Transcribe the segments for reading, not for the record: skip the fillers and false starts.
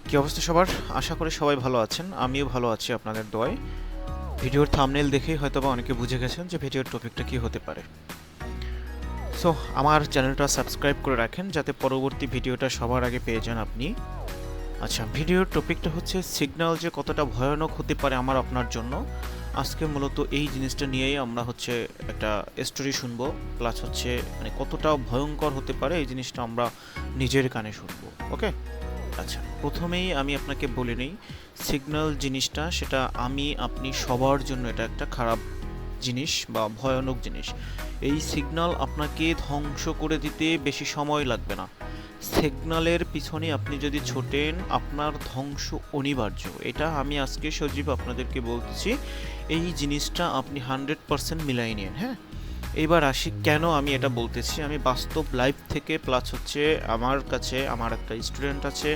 কি অবস্থা সবার? আশা করি সবাই ভালো আছেন। আমিও ভালো আছি আপনাদের দোয়ায়। ভিডিওর থাম্বনেল দেখেই হয়তোবা অনেকে বুঝে গেছেন যে ভিডিওর টপিকটা কি হতে পারে। সো আমার চ্যানেলটা সাবস্ক্রাইব করে রাখেন যাতে পরবর্তী ভিডিওটা সবার আগে পেয়ে যান আপনি। আচ্ছা, ভিডিওর টপিকটা হচ্ছে সিগন্যাল যে কতটা ভয়ানক হতে পারে আমার আপনার জন্য। আজকে মূলত এই জিনিসটা নিয়েই আমরা একটা স্টোরি শুনবো, প্লাস কতটা ভয়ঙ্কর হতে পারে এই জিনিসটা আমরা নিজের কানে শুনবো। ওকে, আচ্ছা, প্রথমেই আমি আপনাকে বলে নেই, সিগন্যাল জিনিসটা সেটা আপনি সবার জন্য এটা একটা খারাপ জিনিস বা ভয়ানক জিনিস। এই সিগন্যাল আপনাকে ধ্বংস করে দিতে বেশি সময় লাগবে না। সিগন্যালের পিছনে আপনি যদি ছোটেন, আপনার ধ্বংস অনিবার্য। এটা আমি আজকে সজীব আপনাদেরকে বলতেছি। এই জিনিসটা আপনি 100% মিলাই নিন। হ্যাঁ, এইবার আসি কেন আমি এটা বলতেছি। আমি বাস্তব লাইফ থেকে, প্লাস আমার কাছে আমার একটা স্টুডেন্ট আছে।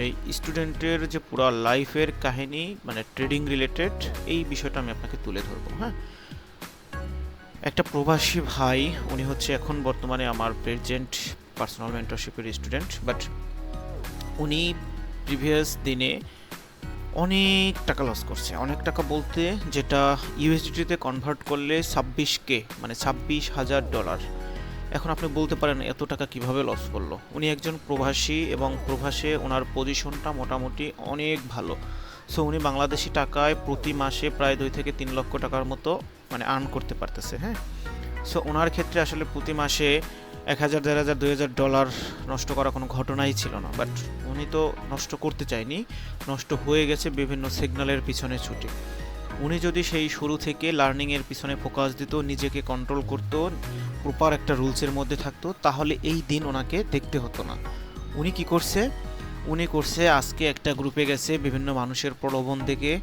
এই স্টুডেন্টের যে পুরো লাইফের কাহিনী, মানে ট্রেডিং রিলেটেড, এই বিষয়টা আমি আপনাকে তুলে ধরবো। হ্যাঁ, একটা প্রবাসী ভাই, উনি এখন বর্তমানে আমার প্রেজেন্ট পার্সোনাল মেন্টরশিপের স্টুডেন্ট, বাট উনি প্রিভিয়াস দিনে অনেক টাকা লস করছে। অনেক টাকা বলতে যেটা ইউএসডিটিতে কনভার্ট করলে 26K, মানে $26,000। এখন আপনি বলতে পারেন এত টাকা কিভাবে লস করলো। উনি একজন প্রবাসী এবং প্রবাসে ওনার পজিশনটা মোটামুটি অনেক ভালো। সো উনি বাংলাদেশি টাকায় প্রতি মাসে প্রায় 2 থেকে 3 লক্ষ টাকার মতো আর্ন করতে পারতেছে। হ্যাঁ, সো ওনার ক্ষেত্রে আসলে প্রতি মাসে 1,000, 1,500, $2,000 নষ্ট করা কোনো ঘটনাই ছিল না। বাট উনি তো নষ্ট করতে চায়নি, নষ্ট হয়ে গেছে বিভিন্ন সিগন্যালের পিছনে ছুটে। উনি যদি সেই শুরু থেকে লার্নিংয়ের পিছনে ফোকাস দিত, নিজেকে কন্ট্রোল করত, প্রপার একটা রুলসের মধ্যে থাকতো, তাহলে এই দিন ওনাকে দেখতে হতো না। উনি কি করছে? উনি করছে আজকে একটা গ্রুপে গেছে, বিভিন্ন মানুষের প্রলোভন দেখে,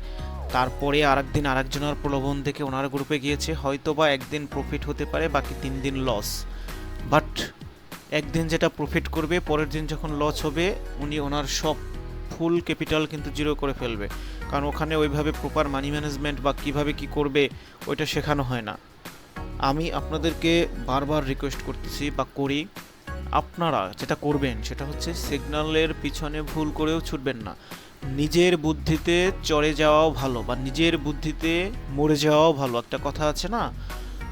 তারপরে আরেকদিন আরেকজনের প্রলোভন দেখে ওনার গ্রুপে গিয়েছে। হয়তো বা একদিন প্রফিট হতে পারে, বাকি 3 দিন লস। বাট একদিন যেটা প্রফিট করবে, পরের দিন যখন লস হবে, উনি ওনার সব ফুল ক্যাপিটাল কিন্তু জিরো করে ফেলবে। কারণ ওখানে ওইভাবে প্রপার মানি ম্যানেজমেন্ট বা কিভাবে কি করবে ওইটা শেখানো হয় না। আমি আপনাদেরকে বারবার রিকোয়েস্ট করতেছি বা করি, আপনারা যেটা করবেন সেটা হচ্ছে সিগন্যালের পিছনে ভুল করেও ছুটবেন না। নিজের বুদ্ধিতে চড়ে যাওয়াও ভালো, বা নিজের বুদ্ধিতে মরে যাওয়াও ভালো। একটা কথা আছে না,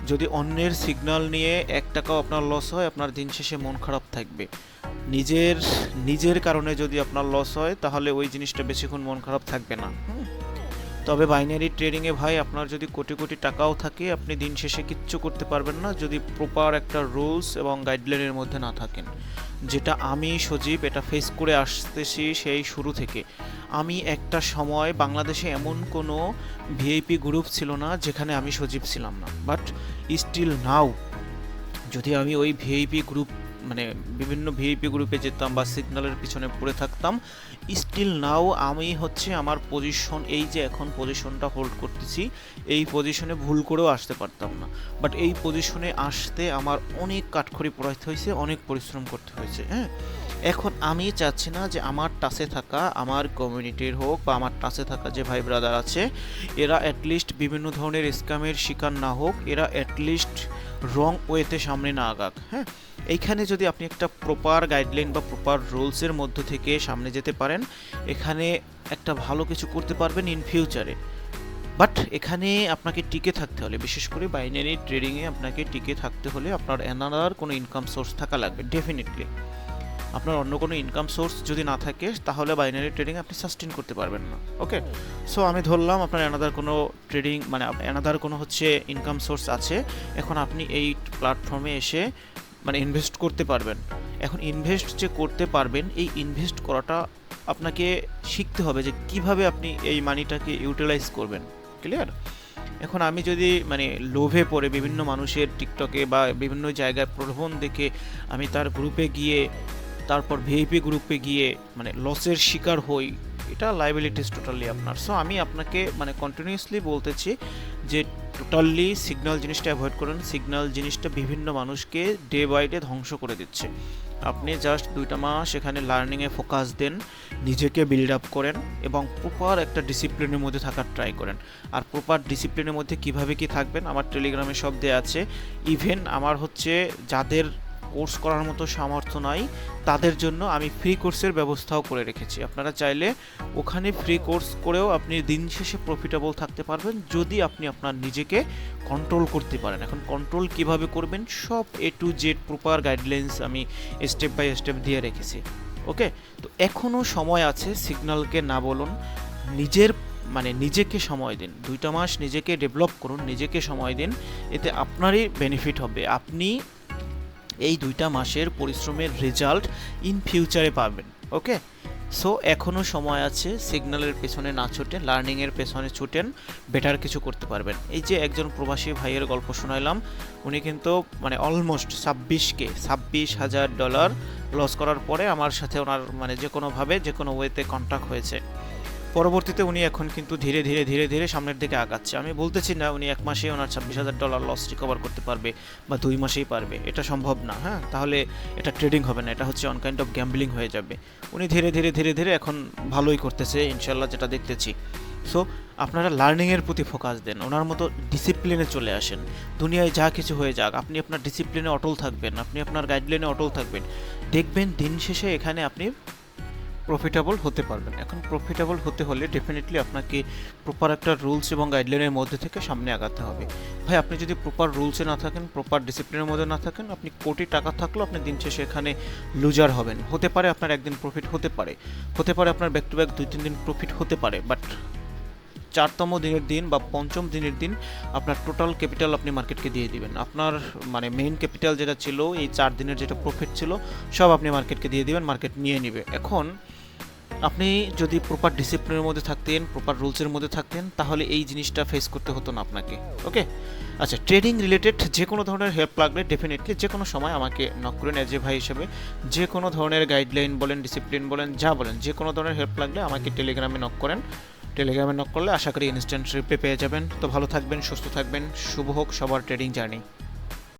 যদি অন্যের সিগন্যাল নিয়ে 1 টাকাও আপনার লস হয়, আপনার দিন শেষে মন খারাপ থাকবে। নিজের নিজের কারণে যদি আপনার লস হয়, তাহলে ওই জিনিসটা বেশিক্ষণ মন খারাপ থাকবে না। তবে বাইনারি ট্রেডিংয়ে ভাই, আপনার যদি কোটি কোটি টাকাও থাকে, আপনি দিন শেষে কিচ্ছু করতে পারবেন না যদি প্রপার একটা রুলস এবং গাইডলাইনের মধ্যে না থাকেন। যেটা আমি সজীব এটা ফেস করে আসতেছি সেই শুরু থেকে। আমি একটা সময় বাংলাদেশে এমন কোনো ভিআইপি গ্রুপ ছিল না যেখানে আমি সজীব ছিলাম না। বাট স্টিল নাও, যদি আমি ওই ভিআইপি গ্রুপ, মানে বিভিন্ন ভিআইপি গ্রুপে যেতাম বা সিগন্যালের পিছনে পড়ে থাকতাম, স্টিল নাও আমি আমার পজিশন, এই যে এখন পজিশনটা হোল্ড করতেছি, এই পজিশনে ভুল করেও আসতে পারতাম না। বাট এই পজিশনে আসতে আমার অনেক কাঠখড়ি পোড়াইতে হয়েছে, অনেক পরিশ্রম করতে হয়েছে। হ্যাঁ, এখন আমি চাচ্ছি না যে আমার টাচে থাকা, আমার কমিউনিটির হোক বা আমার টাচে থাকা যে ভাই ব্রাদার আছে, এরা অ্যাটলিস্ট বিভিন্ন ধরনের স্ক্যামের শিকার না হোক, এরা অ্যাটলিস্ট রং ওয়েতে সামনে না আগাক। হ্যাঁ, এইখানে যদি আপনি একটা প্রপার গাইডলাইন বা প্রপার রুলসের মধ্য থেকে সামনে যেতে পারেন, এখানে একটা ভালো কিছু করতে পারবেন ইন ফিউচারে। বাট এখানে আপনাকে টিকে থাকতে হলে, বিশেষ করে বাইনারি ট্রেডিংয়ে আপনাকে টিকে থাকতে হলে আপনার অ্যানাদার কোনো ইনকাম সোর্স থাকা লাগবে ডেফিনেটলি। আপনার অন্য কোনো ইনকাম সোর্স যদি না থাকে, তাহলে বাইনারি ট্রেডিং আপনি সাস্টেন করতে পারবেন না। ওকে, সো আমি ধরলাম আপনার অ্যানাদার কোনো ট্রেডিং, মানে অ্যানাদার কোনো ইনকাম সোর্স আছে। এখন আপনি এই প্ল্যাটফর্মে এসে ইনভেস্ট করতে পারবেন। এখন ইনভেস্ট যে করতে পারবেন, এই ইনভেস্ট করাটা আপনাকে শিখতে হবে যে কিভাবে আপনি এই মানিটাকে ইউটিলাইজ করবেন। ক্লিয়ার? এখন আমি যদি লোভে পড়ে বিভিন্ন মানুষের টিকটকে বা বিভিন্ন জায়গায় প্রলোভন দেখে আমি তার গ্রুপে গিয়ে, তারপর ভিআইপি গ্রুপে গিয়ে লসের শিকার হই, এটা লাইবিলিটিস টোটালি আপনার। সো আমি আপনাকে কন্টিনিউয়াসলি বলতেছি যে টোটালি সিগন্যাল জিনিসটা অ্যাভয়েড করুন। সিগন্যাল জিনিসটা বিভিন্ন মানুষকে ডে বাই ডে ধ্বংস করে দিচ্ছে। আপনি জাস্ট 2টা মাস এখানে লার্নিংয়ে ফোকাস দেন, নিজেকে বিল্ড আপ করেন এবং প্রপার একটা ডিসিপ্লিনের মধ্যে থাকার ট্রাই করেন। আর প্রপার ডিসিপ্লিনের মধ্যে কিভাবে কি থাকবেন, আমার টেলিগ্রামে সব দেওয়া আছে। ইভেন আমার যাদের কোর্স করার মতো সামর্থ্য নাই, তাদের জন্য আমি ফ্রি কোর্সের ব্যবস্থাও করে রেখেছি। আপনারা চাইলে ওখানে ফ্রি কোর্স করেও আপনি দিন শেষে প্রফিটেবল থাকতে পারবেন, যদি আপনি আপনার নিজেকে কন্ট্রোল করতে পারেন। এখন কন্ট্রোল কিভাবে করবেন, সব A to Z proper guidelines আমি স্টেপ বাই স্টেপ দিয়ে রেখেছি। ওকে, তো এখনও সময় আছে, সিগন্যালকে না বলুন, নিজেকে সময় দিন, 2টা মাস নিজেকে ডেভেলপ করুন, নিজেকে সময় দিন, এতে আপনারই বেনিফিট হবে। আপনি এই 2টা মাসের পরিশ্রমের রেজাল্ট ইন ফিউচারে পাবেন। ওকে, সো এখনও সময় আছে, সিগন্যালের পেছনে না ছুটেন, লার্নিংয়ের পেছনে ছুটেন, বেটার কিছু করতে পারবেন। এই যে একজন প্রবাসী ভাইয়ের গল্প শোনাইলাম, উনি কিন্তু অলমোস্ট $26,000 লস করার পরে আমার সাথে ওনার যে কোনোভাবে যে কোনো ওয়েতে কন্ট্যাক্ট হয়েছে। পরবর্তীতে উনি এখন কিন্তু ধীরে ধীরে ধীরে ধীরে সামনের দিকে আগাচ্ছে। আমি বলতেছি না উনি 1 মাসে ওনার $26,000 লস রিকভার করতে পারবে বা 2 মাসেই পারবে, এটা সম্ভব না। হ্যাঁ, তাহলে এটা ট্রেডিং হবে না, এটা হচ্ছে অন কাইন্ড অফ গ্যাম্বলিং হয়ে যাবে। উনি ধীরে ধীরে ধীরে ধীরে এখন ভালোই করতেছে ইনশাল্লাহ, যেটা দেখতেছি। সো আপনারা লার্নিংয়ের প্রতি ফোকাস দেন, ওনার মতো ডিসিপ্লিনে চলে আসেন। দুনিয়ায় যা কিছু হয়ে যাক, আপনি আপনার ডিসিপ্লিনে অটল থাকবেন, আপনি আপনার গাইডলাইনে অটল থাকবেন, দেখবেন দিন শেষে এখানে আপনি প্রফিটেবল হতে পারবেন। এখন প্রফিটেবল হতে হলে ডেফিনেটলি আপনাকে প্রপার একটা রুলস এবং গাইডলাইনের মধ্যে থেকে সামনে আগাতে হবে। ভাই, আপনি যদি প্রপার রুলসে না থাকেন, প্রপার ডিসিপ্লিনের মধ্যে না থাকেন, আপনি কোটি টাকা থাকলেও আপনি দিন শেষে এখানে লুজার হবেন। হতে পারে আপনার একদিন প্রফিট হতে পারে আপনার ব্যাক টু ব্যাক 2-3 দিন প্রফিট হতে পারে, বাট 4তম দিনের দিন বা 5ম দিনের দিন আপনার টোটাল ক্যাপিটাল আপনি মার্কেটকে দিয়ে দিবেন। আপনার মেইন ক্যাপিটাল যেটা ছিল, এই 4 দিনের যেটা প্রফিট ছিল, সব আপনি মার্কেটকে দিয়ে দিবেন, মার্কেট নিয়ে নেবে। এখন আপনি যদি প্রপার ডিসিপ্লিনের মধ্যে থাকতেন, প্রপার রুলসের মধ্যে থাকতেন, তাহলে এই জিনিসটা ফেস করতে হতো না আপনাকে। ওকে, আচ্ছা, ট্রেডিং রিলেটেড যে কোনো ধরনের হেল্প লাগলে ডেফিনেটলি যে কোনো সময় আমাকে নক করেন এজ এ ভাই হিসেবে। যে কোনো ধরনের গাইডলাইন বলেন, ডিসিপ্লিন বলেন, যা বলেন, যে কোনো ধরনের হেল্প লাগলে আমাকে টেলিগ্রামে নক করেন। টেলিগ্রামে নক করলে আশা করি ইনস্ট্যান্ট রিপ্লাই পেয়ে যাবেন। তো ভালো থাকবেন, সুস্থ থাকবেন, শুভ হোক সবার ট্রেডিং জার্নি।